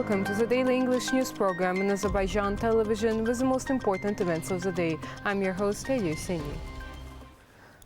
Welcome to the daily English news program in Azərbaycan Television with the most important events of the day. I'm your host, Seni.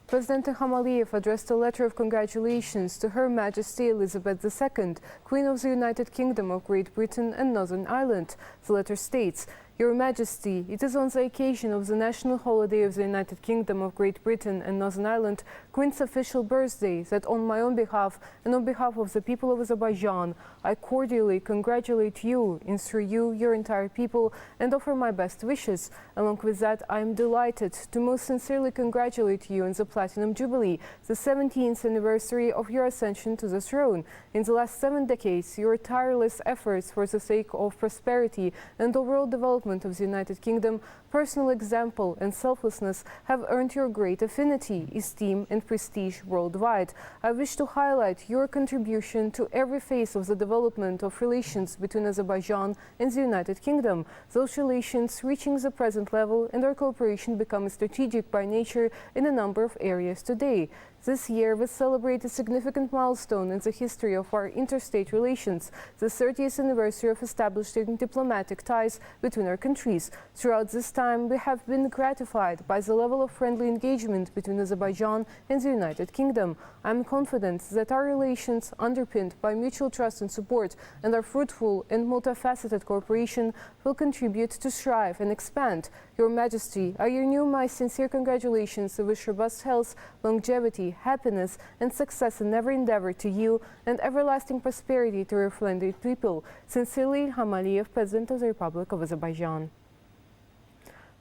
President İlham addressed a letter of congratulations to Her Majesty Elizabeth II, Queen of the United Kingdom of Great Britain and Northern Ireland. The letter states, Your Majesty, it is on the occasion of the national holiday of the United Kingdom of Great Britain and Northern Ireland, Queen's official birthday, that on my own behalf and on behalf of the people of Azerbaijan, I cordially congratulate you, and through you, your entire people, and offer my best wishes. Along with that, I am delighted to most sincerely congratulate you on the Platinum Jubilee, the 17th anniversary of your ascension to the throne. In the last 7 decades, your tireless efforts for the sake of prosperity and overall development of the United Kingdom, personal example and selflessness have earned your great affinity, esteem and prestige worldwide. I wish to highlight your contribution to every phase of the development of relations between Azerbaijan and the United Kingdom. Those relations reaching the present level and our cooperation become strategic by nature in a number of areas today. This year we celebrate a significant milestone in the history of our interstate relations, the 30th anniversary of establishing diplomatic ties between our countries. Throughout this time, we have been gratified by the level of friendly engagement between Azerbaijan and the United Kingdom. I am confident that our relations, underpinned by mutual trust and support, and our fruitful and multifaceted cooperation, will contribute to thrive and expand. Your Majesty, I renew my sincere congratulations and wish robust health, longevity, happiness and success in every endeavor to you and everlasting prosperity to your friendly people. Sincerely, Ilham Aliyev, President of the Republic of Azerbaijan.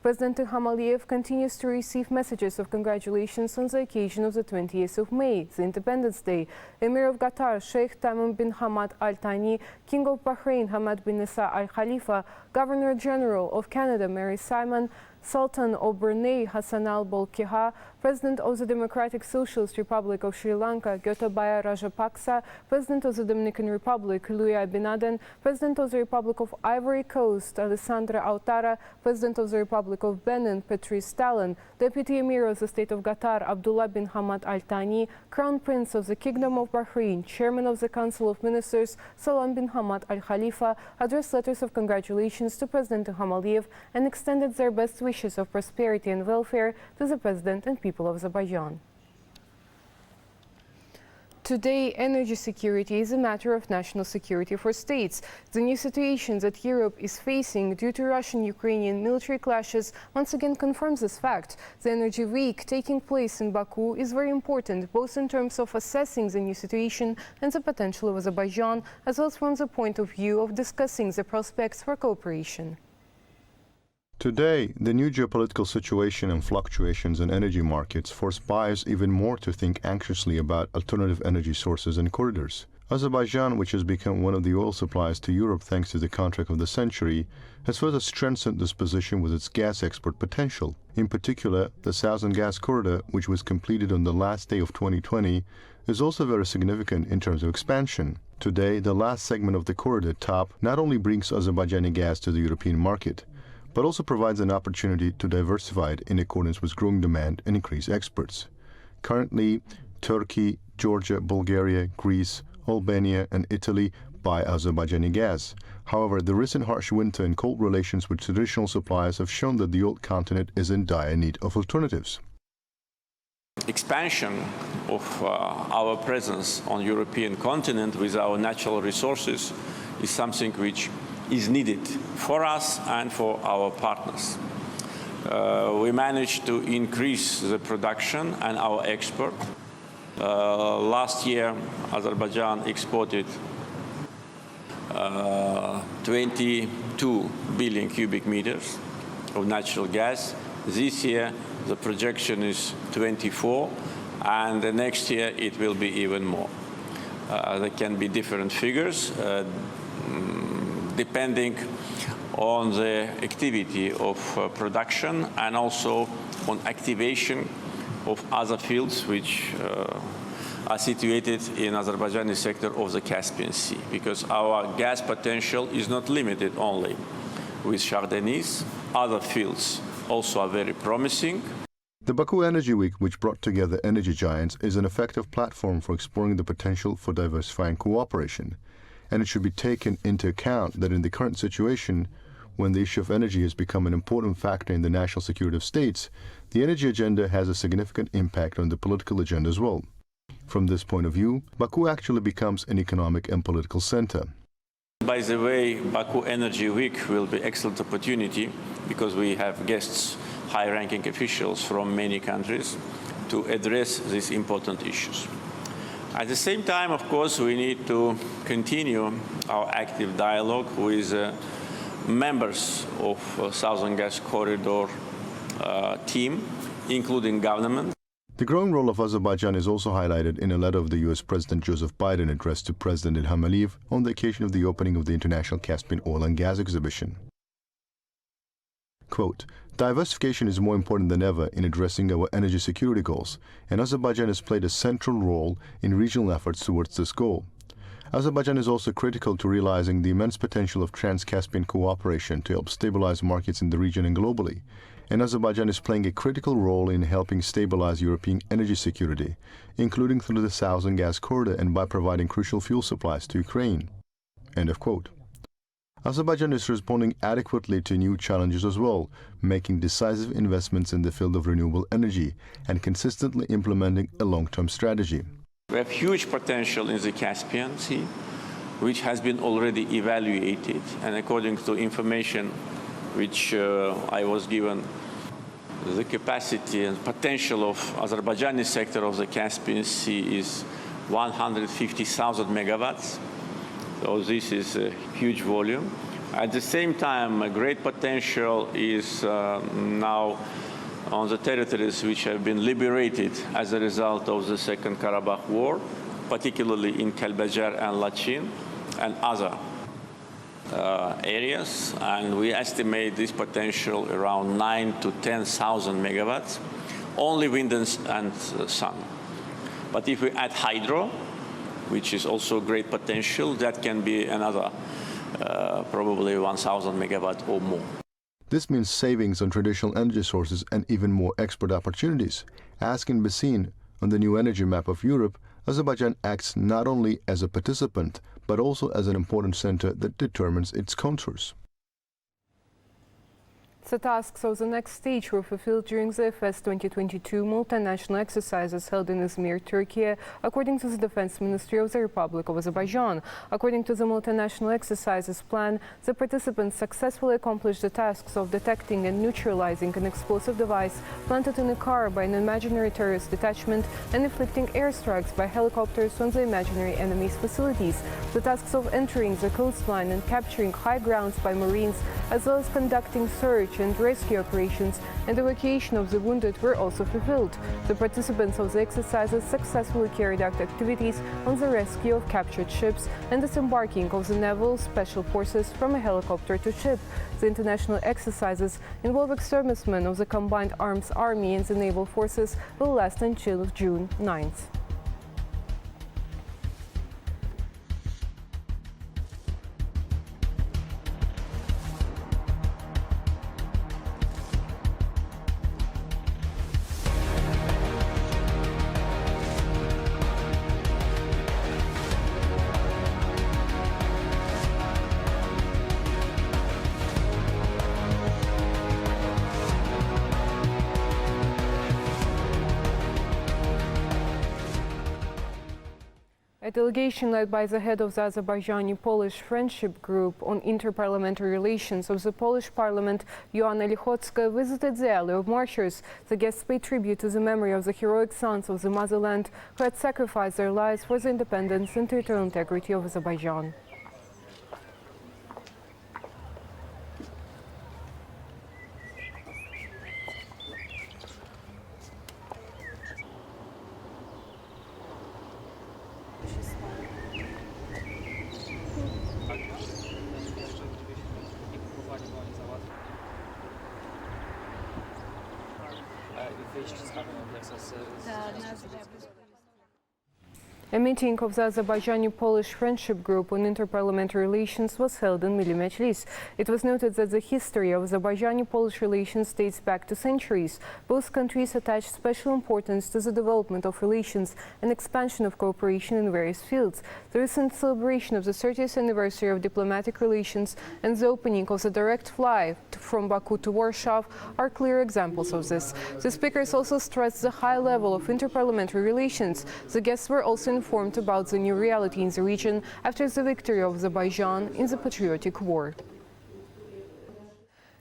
President İlham continues to receive messages of congratulations on the occasion of the 20th of May, the Independence Day. Emir of Qatar, Sheikh Tamim bin Hamad Al Thani, King of Bahrain, Hamad bin Isa Al Khalifa, Governor General of Canada, Mary Simon, Sultan of Brunei, Hassan Al Bolkiah, President of the Democratic Socialist Republic of Sri Lanka, Gotabaya Rajapaksa, President of the Dominican Republic, Louis Abinaden, President of the Republic of Ivory Coast, Alessandra Ouattara, President of the Republic of Benin, Patrice Talon, Deputy Emir of the State of Qatar, Abdullah bin Hamad Al Thani, Crown Prince of the Kingdom of Bahrain, Chairman of the Council of Ministers, Salman bin Hamad Al Khalifa, addressed letters of congratulations to President İlham and extended their best wishes of prosperity and welfare to the President and people of Azerbaijan. Today, energy security is a matter of national security for states. The new situation that Europe is facing due to Russian-Ukrainian military clashes once again confirms this fact. The Energy Week taking place in Baku is very important, both in terms of assessing the new situation and the potential of Azerbaijan, as well as from the point of view of discussing the prospects for cooperation. Today, the new geopolitical situation and fluctuations in energy markets force buyers even more to think anxiously about alternative energy sources and corridors. Azerbaijan, which has become one of the oil suppliers to Europe thanks to the contract of the century, has further strengthened this position with its gas export potential. In particular, the Southern Gas Corridor, which was completed on the last day of 2020, is also very significant in terms of expansion. Today, the last segment of the corridor, TAP, not only brings Azerbaijani gas to the European market, but also provides an opportunity to diversify it in accordance with growing demand and increase exports. Currently, Turkey, Georgia, Bulgaria, Greece, Albania and Italy buy Azerbaijani gas. However, the recent harsh winter and cold relations with traditional suppliers have shown that the old continent is in dire need of alternatives. Expansion of our presence on the European continent with our natural resources is something which is needed for us and for our partners. We managed to increase the production and our export. Last year, Azerbaijan exported 22 billion cubic meters of natural gas. This year, the projection is 24, and the next year it will be even more. There can be different figures, depending on the activity of production and also on activation of other fields which are situated in Azerbaijani sector of the Caspian Sea, because our gas potential is not limited only with Shah Deniz. Other fields also are very promising. The Baku Energy Week, which brought together energy giants, is an effective platform for exploring the potential for diversifying cooperation. and it should be taken into account that in the current situation, when the issue of energy has become an important factor in the national security of states, the energy agenda has a significant impact on the political agenda as well. From this point of view, Baku actually becomes an economic and political center. By the way, Baku Energy Week will be an excellent opportunity because we have guests, high-ranking officials from many countries to address these important issues. At the same time, of course, we need to continue our active dialogue with members of Southern Gas Corridor team, including government. The growing role of Azerbaijan is also highlighted in a letter of the U.S. President Joseph Biden addressed to President Ilham on the occasion of the opening of the International Caspian Oil and Gas Exhibition. Quote, diversification is more important than ever in addressing our energy security goals, and Azerbaijan has played a central role in regional efforts towards this goal. Azerbaijan is also critical to realizing the immense potential of trans-Caspian cooperation to help stabilize markets in the region and globally, and Azerbaijan is playing a critical role in helping stabilize European energy security, including through the Southern Gas Corridor and by providing crucial fuel supplies to Ukraine. End of quote. Azerbaijan is responding adequately to new challenges as well, making decisive investments in the field of renewable energy and consistently implementing a long-term strategy. We have huge potential in the Caspian Sea, which has been already evaluated, and according to information which I was given, the capacity and potential of Azerbaijani sector of the Caspian Sea is 150,000 megawatts. So this is a huge volume. At the same time, a great potential is now on the territories which have been liberated as a result of the Second Karabakh War, particularly in Kelbecer and Lachin and other areas, and we estimate this potential around 9,000 to 10,000 megawatts, only wind and sun. But if we add hydro, which is also great potential, that can be another probably 1,000 megawatt or more. This means savings on traditional energy sources and even more export opportunities. As can be seen on the new energy map of Europe, Azerbaijan acts not only as a participant, but also as an important center that determines its contours. The tasks of the next stage were fulfilled during the FS 2022 multinational exercises held in Izmir, Turkey, according to the Defense Ministry of the Republic of Azerbaijan. According to the multinational exercises plan, the participants successfully accomplished the tasks of detecting and neutralizing an explosive device planted in a car by an imaginary terrorist detachment and inflicting airstrikes by helicopters on the imaginary enemy's facilities. The tasks of entering the coastline and capturing high grounds by Marines, as well as conducting search and rescue operations and evacuation of the wounded were also fulfilled. The participants of the exercises successfully carried out activities on the rescue of captured ships and disembarking of the naval special forces from a helicopter to ship. The international exercises involve extremismen of the Combined Arms Army and the naval forces will last until June 9th. A delegation led by the head of the Azerbaijani-Polish Friendship Group on Interparliamentary Relations of the Polish Parliament, Joanna Lichocka, visited the Alley of Martyrs. The guests paid tribute to the memory of the heroic sons of the motherland who had sacrificed their lives for the independence and territorial integrity of Azerbaijan. A meeting of the Azerbaijani-Polish Friendship Group on Interparliamentary Relations was held in Milli Meclis. It was noted that the history of Azerbaijani-Polish relations dates back to centuries. Both countries attach special importance to the development of relations and expansion of cooperation in various fields. The recent celebration of the 30th anniversary of diplomatic relations and the opening of the direct flight from Baku to Warsaw are clear examples of this. The speakers also stressed the high level of interparliamentary relations. The guests were also informed about the new reality in the region after the victory of Azerbaijan in the patriotic war.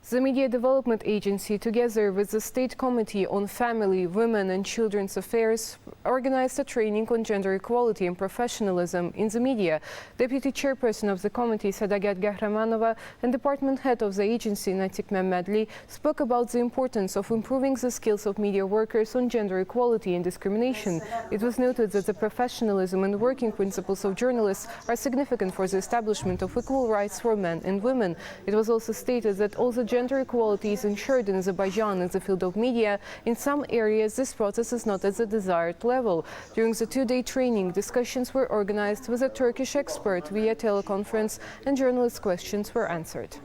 The Media Development Agency, together with the State Committee on Family, Women and Children's Affairs, organized a training on gender equality and professionalism in the media. Deputy Chairperson of the committee, Sadagat Gahramanova, and Department Head of the agency, Natik Mehmedli, spoke about the importance of improving the skills of media workers on gender equality and discrimination. It was noted that the professionalism and working principles of journalists are significant for the establishment of equal rights for men and women. It was also stated that although gender equality is ensured in Azerbaijan in the field of media, in some areas this process is not at the desired level. During the two-day training, discussions were organized with a Turkish expert via teleconference and journalists' questions were answered.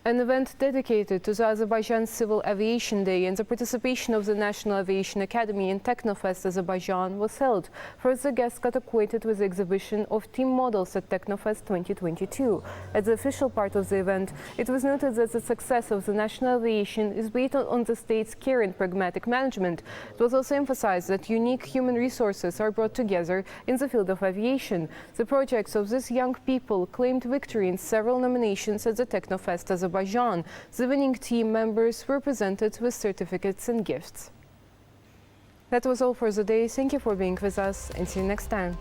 An event dedicated to the Azerbaijan Civil Aviation Day and the participation of the National Aviation Academy in Technofest Azerbaijan was held. First, the guests got acquainted with the exhibition of team models at Technofest 2022. At the official part of the event, it was noted that the success of the national aviation is based on the state's care and pragmatic management. It was also emphasized that unique human resources are brought together in the field of aviation. The projects of these young people claimed victory in several nominations at the Technofest Azerbaijan. The winning team members were presented with certificates and gifts. That was all for the day. Thank you for being with us and see you next time.